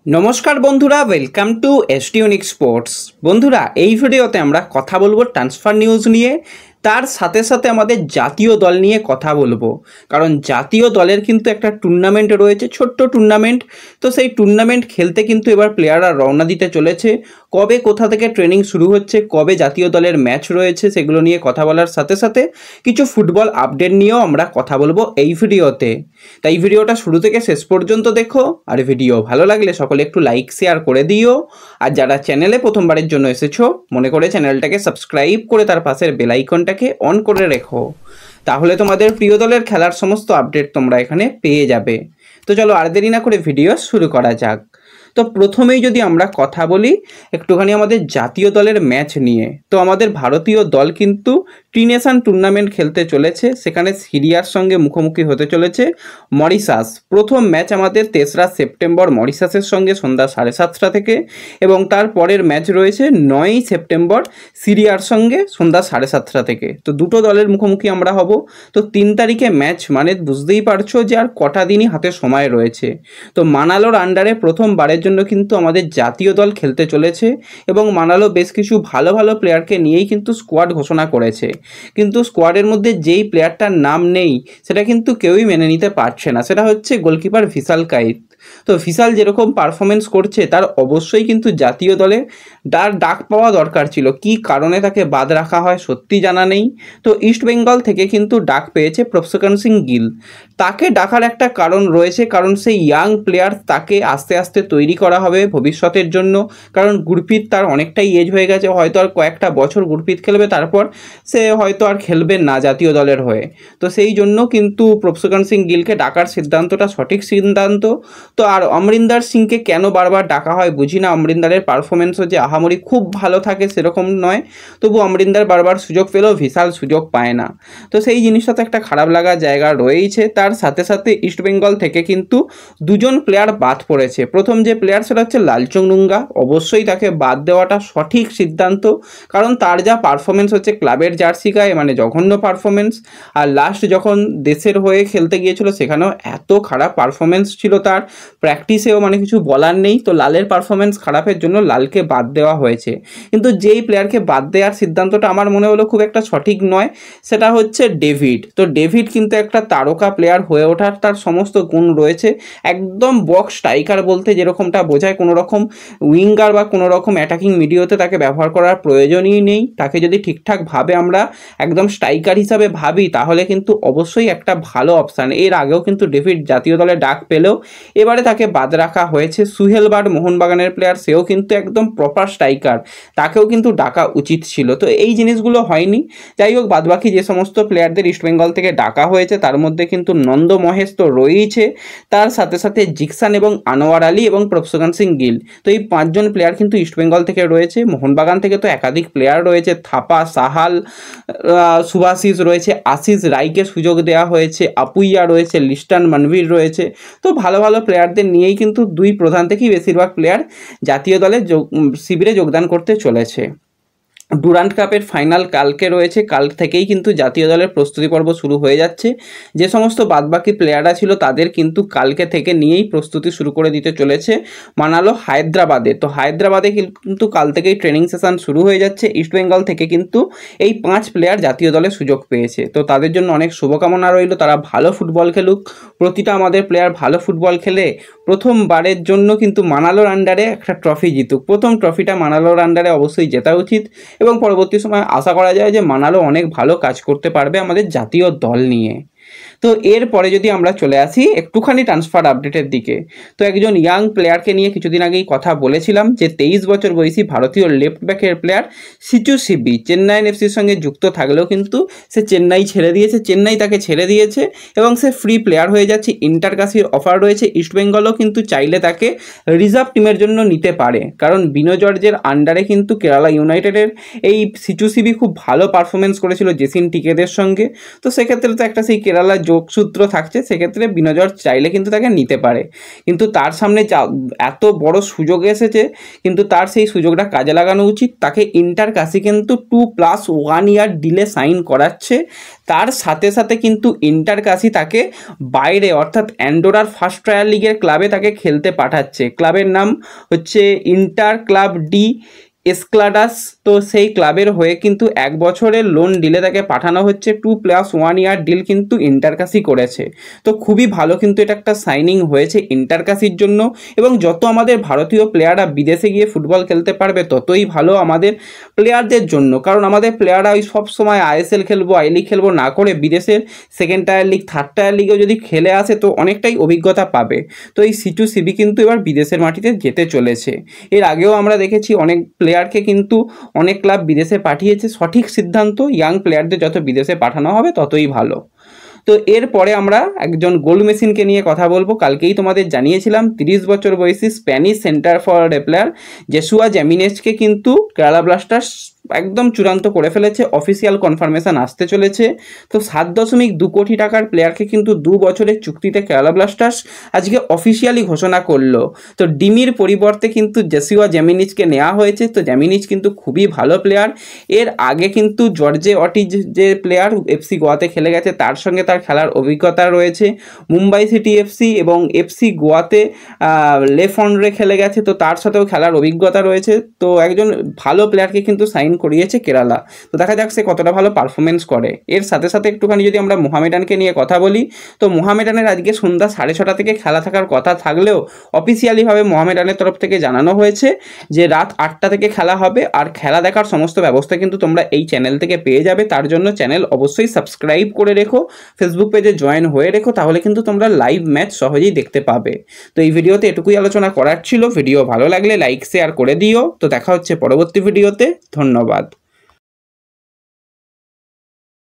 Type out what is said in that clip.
নমস্কার বন্ধুরা, welcome to ST unique sports. বন্ধুরা, এই ভিডিওতে আমরা কথা বলবো ট্রান্সফার নিউজ নিয়ে, তার সাথে সাথে আমাদের জাতীয় দল নিয়ে কথা বলবো। কারণ জাতীয় দলের কিন্তু একটা টুর্নামেন্ট রয়েছে, ছোট্ট টুর্নামেন্ট। তো সেই টুর্নামেন্ট খেলতে কিন্তু এবার প্লেয়াররা রওনা দিতে চলেছে। কবে কোথা থেকে ট্রেনিং শুরু হচ্ছে, কবে জাতীয় দলের ম্যাচ রয়েছে, সেগুলো নিয়ে কথা বলার সাথে সাথে কিছু ফুটবল আপডেট নিয়েও আমরা কথা বলবো এই ভিডিওতে। তাই ভিডিওটা শুরু থেকে শেষ পর্যন্ত দেখো, আর ভিডিও ভালো লাগলে সকলে একটু লাইক শেয়ার করে দিও। আর যারা চ্যানেলে প্রথমবারের জন্য এসেছো, মনে করে চ্যানেলটাকে সাবস্ক্রাইব করে তার পাশের বেল আইকনটাকে অন করে রেখো, তাহলে তোমাদের প্রিয় দলের খেলার সমস্ত আপডেট তোমরা এখানে পেয়ে যাবে। তো চলো আর দেরি না করে ভিডিও শুরু করা যাক। তো প্রথমেই যদি আমরা কথা বলি একটুখানি আমাদের জাতীয় দলের ম্যাচ নিয়ে, তো আমাদের ভারতীয় দল কিন্তু ট্রিনেশন টুর্নামেন্ট খেলতে চলেছে। সেখানে সিরিয়ার সঙ্গে মুখোমুখি হতে চলেছে মরিশাস। প্রথম ম্যাচ আমাদের 3রা সেপ্টেম্বর মরিশাসের সঙ্গে সন্ধ্যা 7:30 থেকে, এবং তার পরের ম্যাচ রয়েছে 9ই সেপ্টেম্বর সিরিয়ার সঙ্গে সন্ধ্যা 7:30 থেকে। তো দুটো দলের মুখোমুখি আমরা হব। তো 3 তারিখে ম্যাচ, মানে বুঝতেই পারছো যে আর কটা দিনই হাতে সময় রয়েছে। তো মানালোর আন্ডারে প্রথমবারের জন্য কিন্তু আমাদের জাতীয় দল খেলতে চলেছে, এবং মানালো বেশ কিছু ভালো ভালো প্লেয়ারকে নিয়েই কিন্তু স্কোয়াড ঘোষণা করেছে। কিন্তু স্কোয়াডের মধ্যে যেই প্লেয়ারটার নাম নেই সেটা কিন্তু কেউই মেনে নিতে পারছে না, সেটা হচ্ছে গোলকিপার ভিশাল কাইত। তো ভিশাল যেরকম পারফরমেন্স করছে তার অবশ্যই কিন্তু জাতীয় দলে ডাক পাওয়া দরকার ছিল। কি কারণে তাকে বাদ রাখা হয় সত্যি জানা নেই। তো ইস্ট বেঙ্গল থেকে কিন্তু ডাক পেয়েছে প্রফসকান সিং গিল। তাকে ডাকার একটা কারণ রয়েছে, কারণ সেই ইয়াং প্লেয়ার, তাকে আস্তে আস্তে তৈরি করা হবে ভবিষ্যতের জন্য। কারণ গুরপ্রীত তার অনেকটাই এজ হয়ে গেছে, হয়তো আর কয়েকটা বছর গুরপ্রীত খেলবে, তারপর সে হয়তো আর খেলবে না জাতীয় দলের হয়ে। তো সেই জন্য কিন্তু প্রফসকান সিং গিলকে ডাকার সিদ্ধান্তটা সঠিক সিদ্ধান্ত। তো আর অমরিন্দর সিংকে কেন বারবার ডাকা হয় বুঝি না। অমরিন্দরের পারফরমেন্সও যে আহামরি খুব ভালো থাকে সেরকম নয়, তবু অমরিন্দর বারবার সুযোগ পেলেও ভিশাল সুযোগ পায় না। তো সেই জিনিসটা তো একটা খারাপ লাগার জায়গা রয়েছে। তার সাথে সাথে ইস্টবেঙ্গল থেকে কিন্তু দুজন প্লেয়ার বাদ পড়েছে। প্রথম যে প্লেয়ার সেটা হচ্ছে লালচং নুঙ্গা। অবশ্যই তাকে বাদ দেওয়াটা সঠিক সিদ্ধান্ত, কারণ তার যা পারফরমেন্স হচ্ছে ক্লাবের জার্সি গায়ে, মানে জঘন্য পারফরমেন্স। আর লাস্ট যখন দেশের হয়ে খেলতে গিয়েছিল সেখানেও এত খারাপ পারফরমেন্স ছিল তার, প্র্যাকটিসেও মানে কিছু বলার নেই। তো লালের পারফরমেন্স খারাপের জন্য লালকে বাদ দেওয়া হয়েছে। কিন্তু যেই প্লেয়ারকে বাদ দেওয়ার সিদ্ধান্তটা আমার মনে হলো খুব একটা সঠিক নয়, সেটা হচ্ছে ডেভিড। তো ডেভিড কিন্তু একটা তারকা প্লেয়ার হয়ে ওঠার তার সমস্ত গুণ রয়েছে। একদম বক্স স্ট্রাইকার বলতে যেরকমটা বোঝায়, কোনো রকম উইঙ্গার বা কোনো রকম অ্যাটাকিং মিডিওতে তাকে ব্যবহার করার প্রয়োজনই নেই। তাকে যদি ঠিকঠাকভাবে আমরা একদম স্ট্রাইকার হিসাবে ভাবি তাহলে কিন্তু অবশ্যই একটা ভালো অপশান। এর আগেও কিন্তু ডেভিড জাতীয় দলে ডাক পেলেও এবারে তাকে বাদ রাখা হয়েছে। সুহেল বার্ড মোহনবাগানের প্লেয়ার, সেও কিন্তু একদম প্রপার স্ট্রাইকার, তাকেও কিন্তু ডাকা উচিত ছিল। তো এই জিনিসগুলো হয়নি। যাই হোক, বাদবাকি যে সমস্ত প্লেয়ারদের ইস্টবেঙ্গল থেকে ডাকা হয়েছে তার মধ্যে কিন্তু নন্দ মহেশ তো রয়েছে, তার সাথে সাথে জিকসান এবং আনোয়ার আলী এবং প্রফসকান সিং গিল। তো এই 5 জন প্লেয়ার কিন্তু ইস্টবেঙ্গল থেকে রয়েছে। মোহনবাগান থেকে তো একাধিক প্লেয়ার রয়েছে, থাপা, সাহাল, সুভাশিস রয়েছে, আশিস রায়কে সুযোগ দেওয়া হয়েছে, আপুইয়া রয়েছে, লিস্টান মানভীর রয়েছে। তো ভালো ভালো প্লেয়ারদের নিয়েই কিন্তু 2 প্রধান থেকেই বেশিরভাগ প্লেয়ার জাতীয় দলে শিবিরে যোগদান করতে চলেছে। ডুরান্ট কাপের ফাইনাল কালকে রয়েছে, কাল থেকেই কিন্তু জাতীয় দলের প্রস্তুতি পর্ব শুরু হয়ে যাচ্ছে। যে সমস্ত বাদবাকি প্লেয়াররা ছিল তাদের কিন্তু কালকে থেকে নিয়েই প্রস্তুতি শুরু করে দিতে চলেছে মানালো হায়দ্রাবাদে। তো হায়দ্রাবাদে কিন্তু কাল থেকেই ট্রেনিং সেশন শুরু হয়ে যাচ্ছে। ইস্টবেঙ্গল থেকে কিন্তু এই 5 প্লেয়ার জাতীয় দলে সুযোগ পেয়েছে, তো তাদের জন্য অনেক শুভকামনা রইল। তারা ভালো ফুটবল খেলুক, প্রতিটা আমাদের প্লেয়ার ভালো ফুটবল খেলে প্রথমবারের জন্য কিন্তু মানালোর আন্ডারে একটা ট্রফি জিতুক। প্রথম ট্রফিটা মানালোর আন্ডারে অবশ্যই জেতা উচিত, এবং পরবর্তী সময় আশা করা যায় যে মানালো অনেক ভালো কাজ করতে পারবে আমাদের জাতীয় দল নিয়ে। তো এরপরে যদি আমরা চলে আসি একটুখানি ট্রান্সফার আপডেটের দিকে, তো একজন ইয়াং প্লেয়ারকে নিয়ে কিছুদিন আগেই কথা বলেছিলাম, যে 23 বছর বয়সী ভারতীয় লেফট ব্যাকের প্লেয়ার সিচু সিবি চেন্নাইন এফসির সঙ্গে যুক্ত থাকলেও কিন্তু সে চেন্নাই ছেড়ে দিয়েছে, চেন্নাই তাকে ছেড়ে দিয়েছে, এবং সে ফ্রি প্লেয়ার হয়ে যাচ্ছে। ইন্টারকাশির অফার রয়েছে, ইস্টবেঙ্গলও কিন্তু চাইলে তাকে রিজার্ভ টিমের জন্য নিতে পারে, কারণ বিনো জর্জের আন্ডারে কিন্তু কেরালা ইউনাইটেডের এই সিচু সিবি খুব ভালো পারফরমেন্স করেছিল জেসিন টিকেদের সঙ্গে। তো সেক্ষেত্রে তো একটা সেই কেরালার যোগসূত্র থাকছে, সেক্ষেত্রে বিনজর চাইলে কিন্তু তাকে নিতে পারে। কিন্তু তার সামনে এত বড় সুযোগ এসেছে, কিন্তু তার সেই সুযোগটা কাজে লাগানো উচিত। তাকে ইন্টার কাশি কিন্তু 2+1 ইয়ার ডিলে সাইন করাচ্ছে। তার সাথে সাথে কিন্তু ইন্টার কাশি তাকে বাইরে অর্থাৎ অ্যান্ডোরার ফার্স্ট ট্রায়াল লিগের ক্লাবে তাকে খেলতে পাঠাচ্ছে। ক্লাবের নাম হচ্ছে ইন্টার ক্লাব ডি এসক্লাডাস। তো সেই ক্লাবের হয়ে কিন্তু 1 বছরের লোন ডিলে তাকে পাঠানো হচ্ছে। 2+1 ইয়ার ডিল কিন্তু ইন্টারকাশি করেছে। তো খুবই ভালো কিন্তু এটা একটা সাইনিং হয়েছে ইন্টারকাশির জন্য। এবং যত আমাদের ভারতীয় প্লেয়াররা বিদেশে গিয়ে ফুটবল খেলতে পারবে ততই ভালো আমাদের প্লেয়ারদের জন্য। কারণ আমাদের প্লেয়াররা ওই সব সময় আইএসএল খেলবো, আই লিগ খেলবো না করে বিদেশের second tier league, third tier লিগেও যদি খেলে আসে তো অনেকটাই অভিজ্ঞতা পাবে। তো এই C2CB কিন্তু এবার বিদেশের মাটিতে যেতে চলেছে। এর আগেও আমরা দেখেছি অনেক প্লেয়ারকে কিন্তু অনেক ক্লাব বিদেশে পাঠিয়েছে। সঠিক সিদ্ধান্ত, ইয়াং প্লেয়ারদের যত বিদেশে পাঠানো হবে ততই ভালো। তো এরপরে আমরা একজন গোল মেশিনকে নিয়ে কথা বলবো। কালকেই তোমাদের জানিয়েছিলাম 30 বছর বয়সী স্প্যানিশ সেন্টার ফরওয়ার্ড প্লেয়ার জেসুয়া জ্যামিনেজকে কিন্তু কেরালা ব্লাস্টার্স একদম চূড়ান্ত করে ফেলেছে। অফিসিয়াল কনফার্মেশন আসতে চলেছে। তো 7.2 কোটি টাকার প্লেয়ারকে কিন্তু 2 বছরের চুক্তিতে কেরালা ব্লাস্টার্স আজকে অফিসিয়ালি ঘোষণা করলো। তো ডিমির পরিবর্তে কিন্তু জেসুয়া জ্যামিনিজকে নেওয়া হয়েছে। তো জ্যামিনিজ কিন্তু খুবই ভালো প্লেয়ার। এর আগে কিন্তু জর্জে অটিজ যে প্লেয়ার এফসি গোয়াতে খেলে গেছে, তার সঙ্গে তার খেলার অভিজ্ঞতা রয়েছে। মুম্বাই সিটি এফসি এবং এফসি গোয়াতে লেফন্ডরে খেলে গেছে, তো তার সাথেও খেলার অভিজ্ঞতা রয়েছে। তো একজন ভালো প্লেয়ারকে কিন্তু সাইন করিয়েছে কেরালা। তো দেখা যাক সে কতটা ভালো পারফরমেন্স করে। এর সাথে সাথে একটুখানি যদি আমরা মোহামেডানকে নিয়ে কথা বলি, তো মোহামেডানের আজকে সন্ধ্যা 6:30 থেকে খেলা থাকার কথা থাকলেও অফিসিয়ালিভাবে মোহামেডানের তরফ থেকে জানানো হয়েছে যে রাত 8টা থেকে খেলা হবে। আর খেলা দেখার সমস্ত ব্যবস্থা কিন্তু তোমরা এই চ্যানেল থেকে পেয়ে যাবে। তার জন্য চ্যানেল অবশ্যই সাবস্ক্রাইব করে রেখো, ফেসবুক পেজে জয়েন হয়ে রেখো, তাহলে কিন্তু তোমরা লাইভ ম্যাচ সহজেই দেখতে পাবে। তো এই ভিডিওতে এটুকুই আলোচনা করার ছিল। ভিডিও ভালো লাগলে লাইক শেয়ার করে দিও। তো দেখা হচ্ছে পরবর্তী ভিডিওতে। ধন্যবাদ।